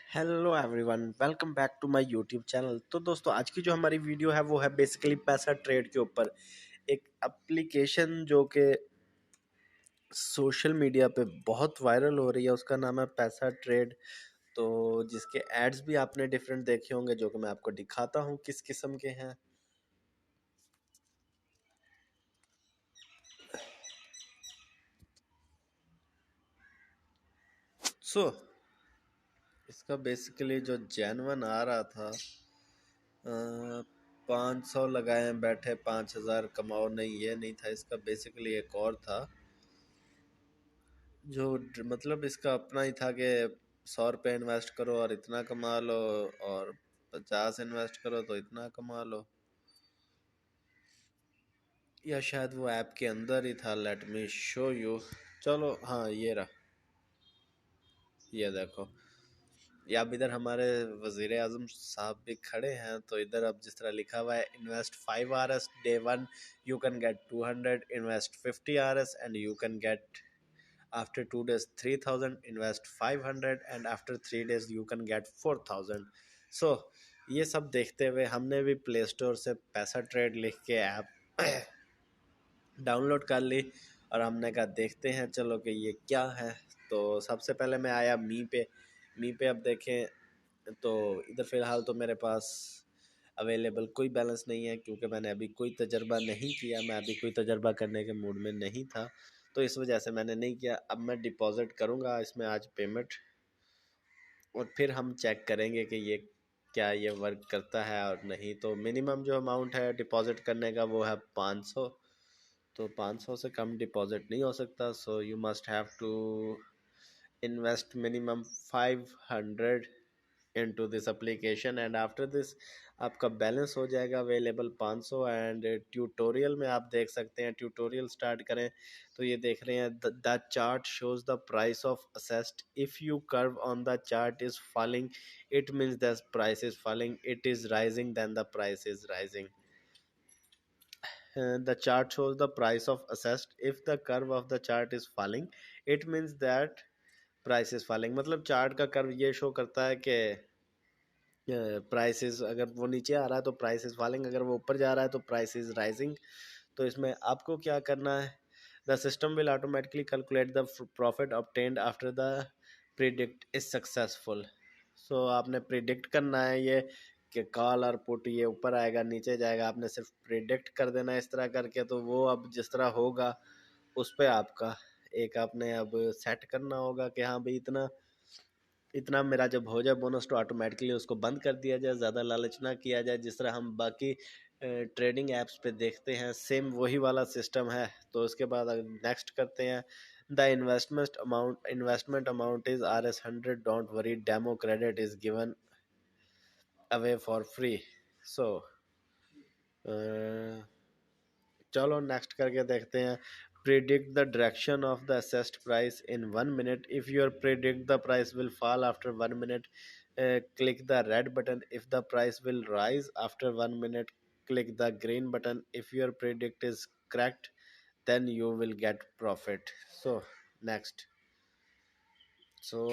Hello everyone, welcome back to my YouTube channel. तो दोस्तों, आज की जो हमारी वीडियो है वो है बेसिकली पैसा ट्रेड के ऊपर। एक एप्लीकेशन जो कि सोशल मीडिया पे बहुत वायरल हो रही है, उसका नाम है पैसा ट्रेड। तो जिसके एड्स भी आपने डिफरेंट देखे होंगे, जो कि मैं आपको दिखाता हूँ किस किस्म के हैं। सो इसका बेसिकली जो जेन्युइन आ रहा था, 500 लगाए बैठे 5000 कमाओ, नहीं ये नहीं था इसका। बेसिकली एक और था जो मतलब इसका अपना ही था कि 100 रुपये इन्वेस्ट करो और इतना कमा लो, और 50 इन्वेस्ट करो तो इतना कमा लो। या शायद वो ऐप के अंदर ही था। Let me show you. चलो, हाँ ये रहा, ये देखो। या अब इधर हमारे वजीर आजम साहब भी खड़े हैं। तो इधर अब जिस तरह लिखा हुआ है, invest 5 RS day 1 you can get 200, invest 50 RS and you can get after 2 days 3000, invest 500 and after 3 days you can get 4000। so ये सब देखते हुए हमने भी प्ले स्टोर से पैसा ट्रेड लिख के ऐप डाउनलोड कर ली और हमने कहा देखते हैं चलो कि ये क्या है। तो सबसे पहले मैं आया मी पे अब देखें तो इधर फ़िलहाल तो मेरे पास अवेलेबल कोई बैलेंस नहीं है, क्योंकि मैंने अभी कोई तजर्बा नहीं किया। मैं अभी कोई तजर्बा करने के मूड में नहीं था, तो इस वजह से मैंने नहीं किया। अब मैं डिपॉज़िट करूँगा इसमें आज पेमेंट, और फिर हम चेक करेंगे कि ये क्या ये वर्क करता है और नहीं। तो मिनिमम जो अमाउंट है डिपॉज़िट करने का वो है 500। तो 500 से कम डिपॉज़िट नहीं हो सकता। So you must have to invest minimum 500 into this application, and after this आपका बैलेंस हो जाएगा अवेलेबल 500। एंड ट्यूटोरियल में आप देख सकते हैं, ट्यूटोरियल स्टार्ट करें तो ये देख रहे हैं, the chart shows the price of assets. If you curve on the chart is falling, it means the price is falling. It is rising, then the price is rising. The chart shows the price of assessed. If the curve of the chart is falling, it means that price is falling. मतलब chart का curve ये show करता है कि prices अगर वो नीचे आ रहा है तो प्राइस इज फॉलिंग, अगर वो ऊपर जा रहा है तो प्राइस इज राइजिंग। तो इसमें आपको क्या करना है, the system will automatically calculate the profit obtained after the predict is successful. So आपने प्रिडिक्ट करना है ये कि कॉल और पुट ये ऊपर आएगा नीचे जाएगा, आपने सिर्फ प्रिडिक्ट कर देना है इस तरह करके। तो वो अब जिस तरह होगा उस पर आपका एक आपने अब सेट करना होगा कि हाँ भाई इतना इतना मेरा जब हो जाए बोनस तो ऑटोमेटिकली उसको बंद कर दिया जाए, ज़्यादा लालच ना किया जाए। जिस तरह हम बाकी ट्रेडिंग ऐप्स पे देखते हैं, सेम वही वाला सिस्टम है। तो उसके बाद नेक्स्ट करते हैं, the investment amount is RS100, don't worry, demo credit is given away for free. So चलो नेक्स्ट करके देखते हैं, predict the direction of the assessed price in 1 minute. If your predict the price will fall after 1 minute, click the red button. If the price will rise after 1 minute, click the green button. If your predict is correct, then you will get profit. So next।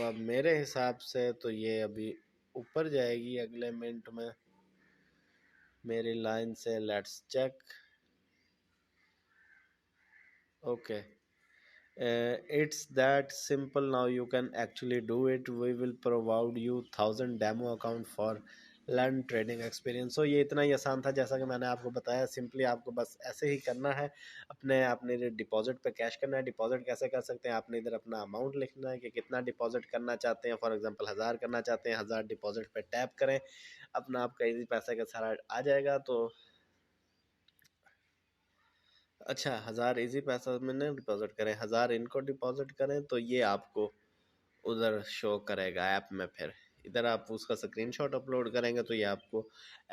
अब मेरे हिसाब से तो ये अभी ऊपर जाएगी अगले मिनट में मेरी लाइन से। Let's check. Okay, it's that simple now, you can actually do it। we will provide you 1000 demo account for learn trading experience। so ये इतना ही आसान था, जैसा कि मैंने आपको बताया। सिंपली आपको बस ऐसे ही करना है, अपने डिपॉजिट पे कैश करना है। डिपॉजिट कैसे कर सकते हैं, आपने इधर अपना अमाउंट लिखना है कि कितना डिपॉजिट करना चाहते हैं। फॉर एग्जांपल 1000 करना चाहते हैं, 1000 डिपॉजिट पे टैप करें, अपना आपका इजी पैसा का सारा आ जाएगा। तो अच्छा, 1000 इजी पैसा मैंने डिपॉजिट करें, 1000 इनको डिपॉजिट करें, तो ये आपको उधर शो करेगा ऐप में। फिर इधर आप उसका स्क्रीनशॉट अपलोड करेंगे तो ये आपको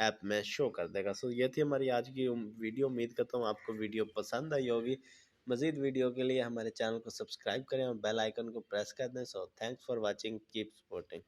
ऐप में शो कर देगा। सो ये थी हमारी आज की वीडियो। उम्मीद करता हूँ आपको वीडियो पसंद आई होगी। मज़ीद वीडियो के लिए हमारे चैनल को सब्सक्राइब करें और बेल आइकन को प्रेस कर दें। So thanks for watching, keep supporting.